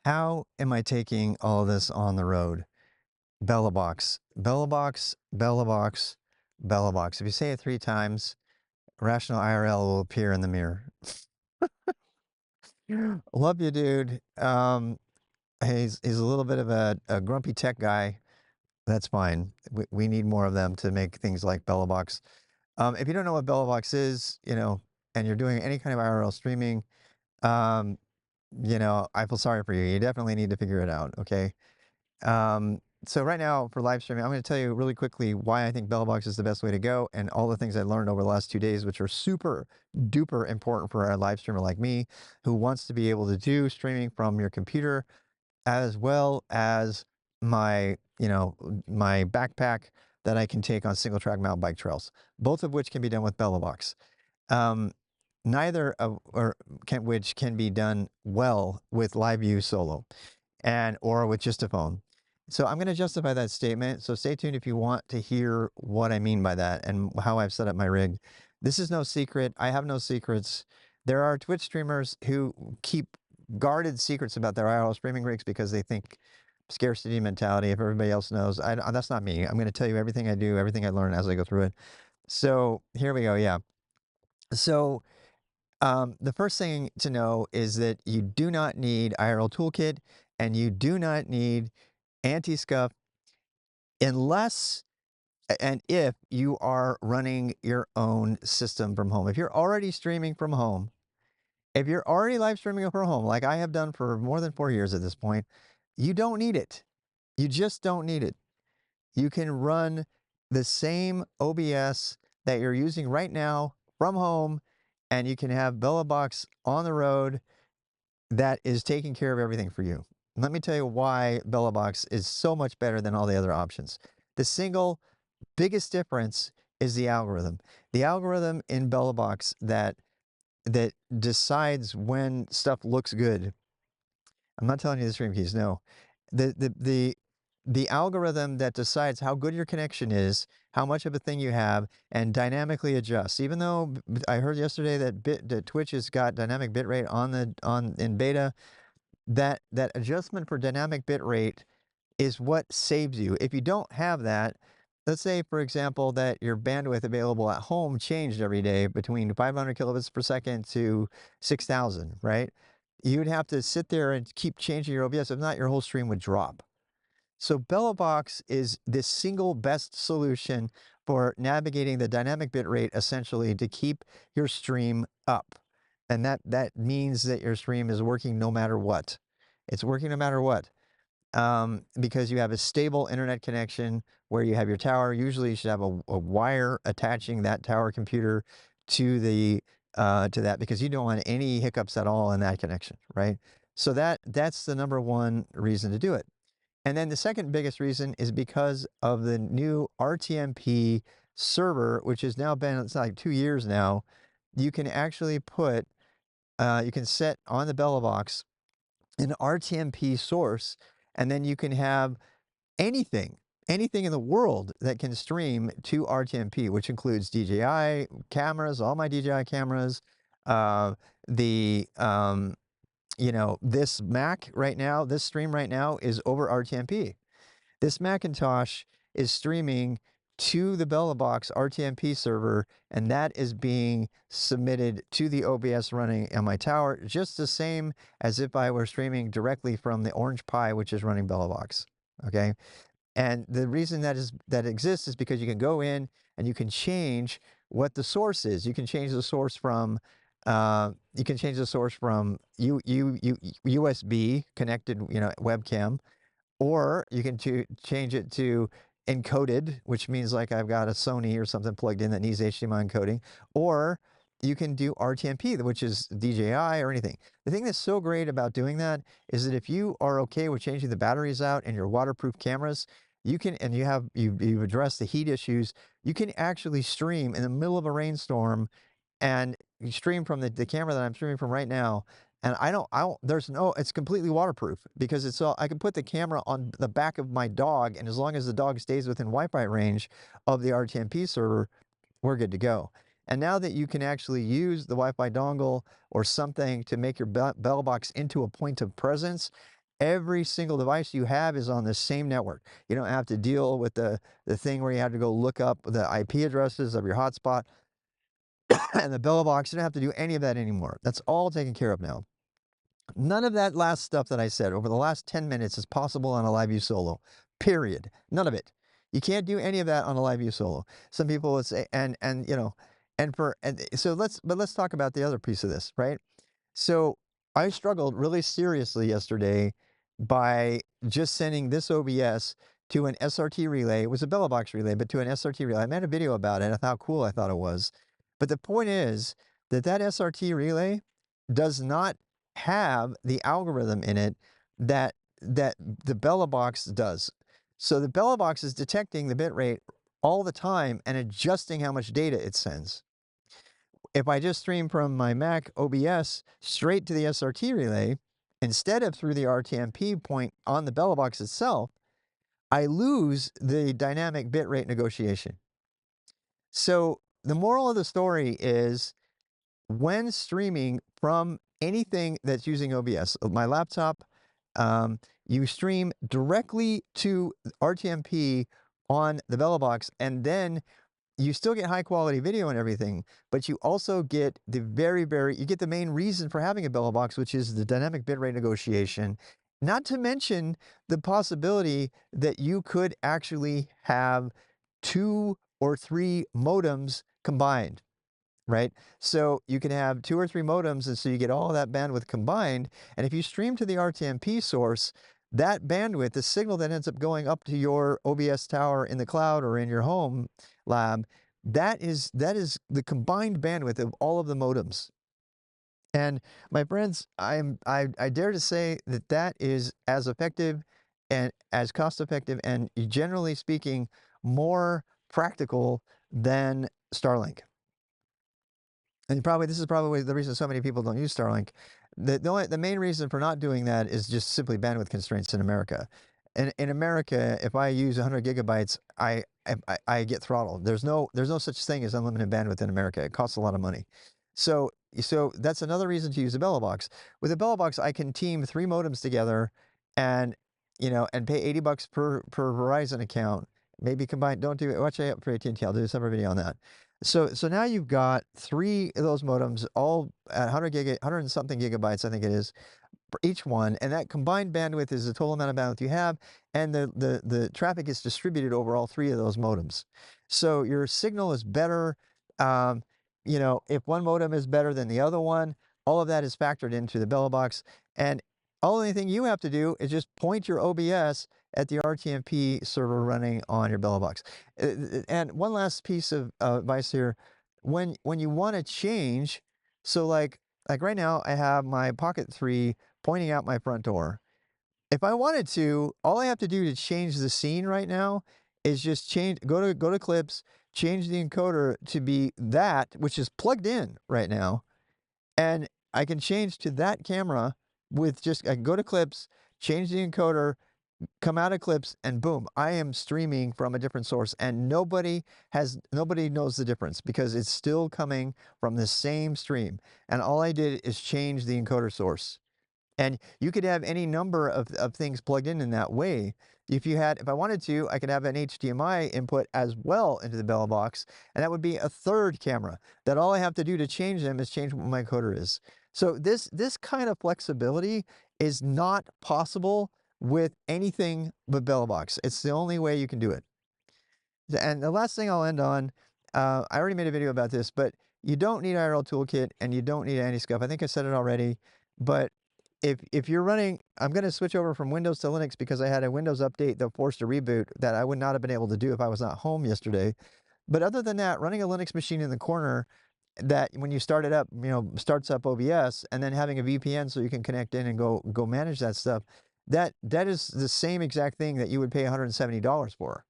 How am I taking all this on the road? Belabox, Belabox, Belabox, Belabox. If you say it 3 times, Rational IRL will appear in the mirror. Love you, dude. He's a little bit of a grumpy tech guy. That's fine. We need more of them to make things like Belabox. If you don't know what Belabox is, and you're doing any kind of IRL streaming, um, I feel sorry for you. You definitely need to figure it out. Okay. So right now for live streaming, I'm going to tell you really quickly why I think Bellbox is the best way to go and all the things I learned over the last 2 days, which are super duper important for a live streamer like me who wants to be able to do streaming from your computer as well as my backpack that I can take on single track mountain bike trails, both of which can be done with Bellbox. Um, neither of or can which can be done well with live view solo or with just a phone. So I'm going to justify that statement. So stay tuned if you want to hear what I mean by that and how I've set up my rig. This is no secret. I have no secrets. There are Twitch streamers who keep guarded secrets about their IRL streaming rigs because they think scarcity mentality. If everybody else knows, that's not me. I'm going to tell you everything I do, everything I learn as I go through it. So here we go. Yeah. So the first thing to know is that you do not need IRL Toolkit and you do not need anti-scuff unless and if you are running your own system from home. If you're already streaming from home, if you're already live streaming from home, like I have done for more than 4 years at this point, you don't need it. You just don't need it. You can run the same OBS that you're using right now from home, and you can have Belabox on the road that is taking care of everything for you. Let me tell you why Belabox is so much better than all the other options. The single biggest difference is the algorithm. The algorithm in Belabox that decides when stuff looks good. I'm not telling you the stream keys, no. The algorithm that decides how good your connection is, how much of a thing you have, and dynamically adjusts. Even though I heard yesterday that Twitch has got dynamic bitrate in beta, that adjustment for dynamic bitrate is what saves you. If you don't have that, let's say, for example, that your bandwidth available at home changed every day between 500 kilobits per second to 6,000, right? You'd have to sit there and keep changing your OBS. If not, your whole stream would drop. So Belabox is the single best solution for navigating the dynamic bitrate, essentially, to keep your stream up. And that means that your stream is working no matter what. It's working no matter what. Because you have a stable internet connection where you have your tower. Usually you should have a wire attaching that tower computer to that because you don't want any hiccups at all in that connection, right? So that's the number one reason to do it. And then the second biggest reason is because of the new RTMP server, which has now been, it's like 2 years now. You can actually you can set on the Belabox an RTMP source, and then you can have anything in the world that can stream to RTMP, which includes DJI cameras, all my DJI cameras, uh, the this Mac right now, this stream right now is over RTMP. This Macintosh is streaming to the Belabox RTMP server, and that is being submitted to the OBS running on my tower, just the same as if I were streaming directly from the Orange Pi, which is running Belabox. Okay. And the reason that exists is because you can go in and you can change what the source is. You can change the source from USB connected, webcam, or you can change it to encoded, which means like I've got a Sony or something plugged in that needs HDMI encoding, or you can do RTMP, which is DJI or anything. The thing that's so great about doing that is that if you are okay with changing the batteries out in your waterproof cameras, you can, and you've addressed the heat issues, you can actually stream in the middle of a rainstorm and you stream from the camera that I'm streaming from right now. And it's completely waterproof because I can put the camera on the back of my dog. And as long as the dog stays within Wi-Fi range of the RTMP server, we're good to go. And now that you can actually use the Wi-Fi dongle or something to make your Bellbox into a point of presence, Every single device you have is on the same network. You don't have to deal with the thing where you have to go look up the IP addresses of your hotspot and the Belabox. You don't have to do any of that anymore. That's all taken care of now. None of that last stuff that I said over the last 10 minutes is possible on a LiveView Solo. Period. None of it. You can't do any of that on a LiveView Solo. Some people would say, and you know, and so let's talk about the other piece of this, right? So I struggled really seriously yesterday by just sending this OBS to an SRT relay. It was a Belabox relay, but to an SRT relay. I made a video about it. How cool I thought it was. But the point is that that SRT relay does not have the algorithm in it that the Belabox does. So the Belabox is detecting the bit rate all the time and adjusting how much data it sends. If I just stream from my Mac OBS straight to the SRT relay, instead of through the RTMP point on the Belabox itself, I lose the dynamic bitrate negotiation. So the moral of the story is when streaming from anything that's using OBS, my laptop, you stream directly to RTMP on the Belabox, and then you still get high quality video and everything, but you also get the you get the main reason for having a Belabox, which is the dynamic bitrate negotiation. Not to mention the possibility that you could actually have 2 or 3 modems combined, right? So you can have 2 or 3 modems, and so you get all of that bandwidth combined. And if you stream to the RTMP source, that bandwidth, the signal that ends up going up to your OBS tower in the cloud or in your home lab, that is the combined bandwidth of all of the modems. And my friends, I dare to say that that is as effective and as cost effective and generally speaking more practical than Starlink. And this is probably the reason so many people don't use Starlink. The main reason for not doing that is just simply bandwidth constraints in America. In America, if I use 100 gigabytes, I get throttled. There's no such thing as unlimited bandwidth in America. It costs a lot of money. So that's another reason to use a Belabox. With a Belabox, I can team 3 modems together, and and pay $80 per Verizon account. Maybe combine. Don't do it. Watch out for AT&T. I'll do a separate video on that. So now you've got 3 of those modems, all at 100 and something gigabytes, I think it is, for each one, and that combined bandwidth is the total amount of bandwidth you have, and the traffic is distributed over all 3 of those modems. So your signal is better. Um, if one modem is better than the other one, all of that is factored into the Belabox, and only thing you have to do is just point your OBS at the RTMP server running on your Belabox. And one last piece of advice here: when you want to change, so like right now, I have my Pocket 3 pointing out my front door. If I wanted to, all I have to do to change the scene right now is just go to clips, change the encoder to be that, which is plugged in right now, and I can change to that camera with I can go to clips, change the encoder, come out of clips, and boom, I am streaming from a different source, and nobody knows the difference because it's still coming from the same stream. And all I did is change the encoder source. And you could have any number of things plugged in that way. If I wanted to, I could have an HDMI input as well into the Belabox, and that would be a third camera. That all I have to do to change them is change what my encoder is. So this kind of flexibility is not possible with anything but Belabox. It's the only way you can do it. And the last thing I'll end on, I already made a video about this, but you don't need IRL Toolkit and you don't need anti-scuff. I think I said it already, but if you're running, I'm going to switch over from Windows to Linux because I had a Windows update that forced a reboot that I would not have been able to do if I was not home yesterday. But other than that, running a Linux machine in the corner that when you start it up, starts up OBS, and then having a VPN so you can connect in and go manage that stuff, that is the same exact thing that you would pay $170 for.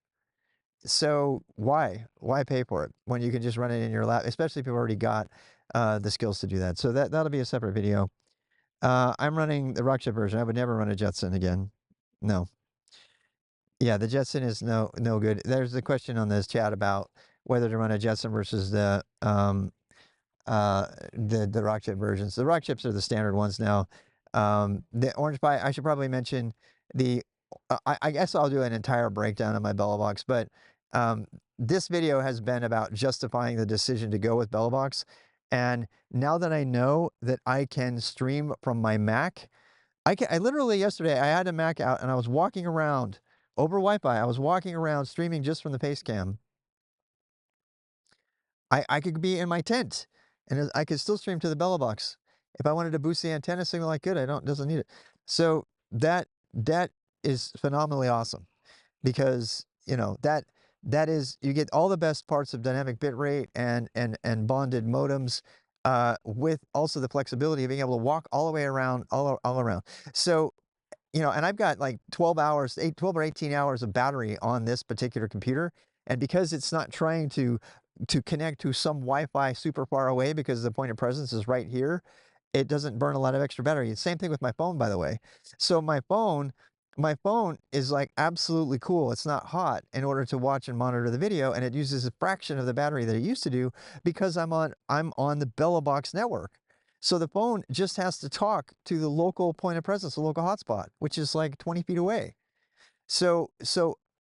So why pay for it when you can just run it in your lab, especially if you've already got the skills to do that. So that'll be a separate video. I'm running the Rockchip version. I would never run a Jetson again. No. Yeah, the Jetson is no good. There's a question on this chat about whether to run a Jetson versus the Rockchip versions. The Rockchips are the standard ones now. The Orange Pi, I should probably mention the I guess I'll do an entire breakdown of my Belabox, but, um, this video has been about justifying the decision to go with Belabox, and now that I know that I can stream from my Mac, I literally yesterday, I had a Mac out and I was walking around over Wi-Fi, I was walking around streaming just from the face cam. I could be in my tent, and I could still stream to the Belabox. If I wanted to boost the antenna signal, I could. I don't doesn't need it. So that is phenomenally awesome because that is you get all the best parts of dynamic bit rate and bonded modems with also the flexibility of being able to walk all the way around all around. So and I've got like 12 hours, 12 or 18 hours of battery on this particular computer. And because it's not trying to connect to some Wi-Fi super far away because the point of presence is right here, it doesn't burn a lot of extra battery. Same thing with my phone, by the way. So my phone is like absolutely cool. It's not hot in order to watch and monitor the video, and it uses a fraction of the battery that it used to do because I'm on the Belabox network. So the phone just has to talk to the local point of presence, the local hotspot, which is like 20 feet away. So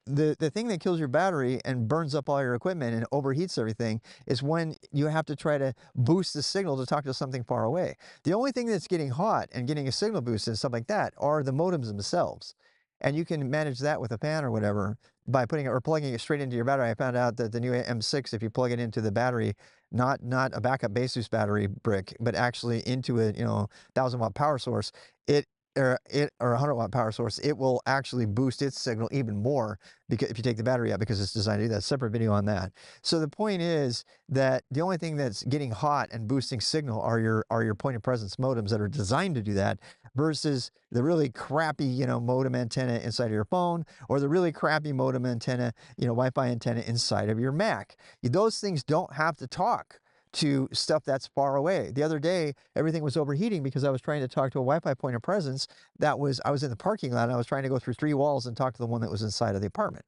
the thing that kills your battery and burns up all your equipment and overheats everything is when you have to try to boost the signal to talk to something far away. The only thing that's getting hot and getting a signal boost and stuff like that are the modems themselves. And you can manage that with a fan or whatever by putting it or plugging it straight into your battery. I found out that the new M6, if you plug it into the battery, not a backup Baseus battery brick, but actually into a 1,000-watt power source, it or a 100-watt power source, it will actually boost its signal even more because if you take the battery out because it's designed to do that. Separate video on that. So the point is that the only thing that's getting hot and boosting signal are your point of presence modems that are designed to do that versus the really crappy, modem antenna inside of your phone or the really crappy modem antenna, Wi-Fi antenna inside of your Mac. Those things don't have to talk to stuff that's far away. The other day, everything was overheating because I was trying to talk to a Wi-Fi point of presence I was in the parking lot and I was trying to go through 3 walls and talk to the one that was inside of the apartment.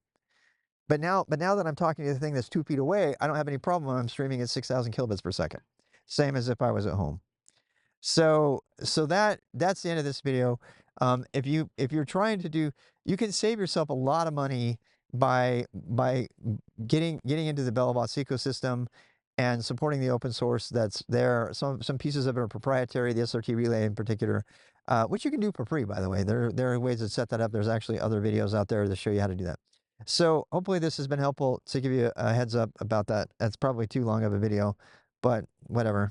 But now that I'm talking to the thing that's 2 feet away, I don't have any problem when I'm streaming at 6,000 kilobits per second. Same as if I was at home. So that's the end of this video. If you're trying to do, you can save yourself a lot of money by getting into the Belabox ecosystem and supporting the open source that's there. Some pieces of it are proprietary, the SRT relay in particular, which you can do for free, by the way. There are ways to set that up. There's actually other videos out there that show you how to do that. So hopefully this has been helpful to give you a heads up about that. That's probably too long of a video, but whatever.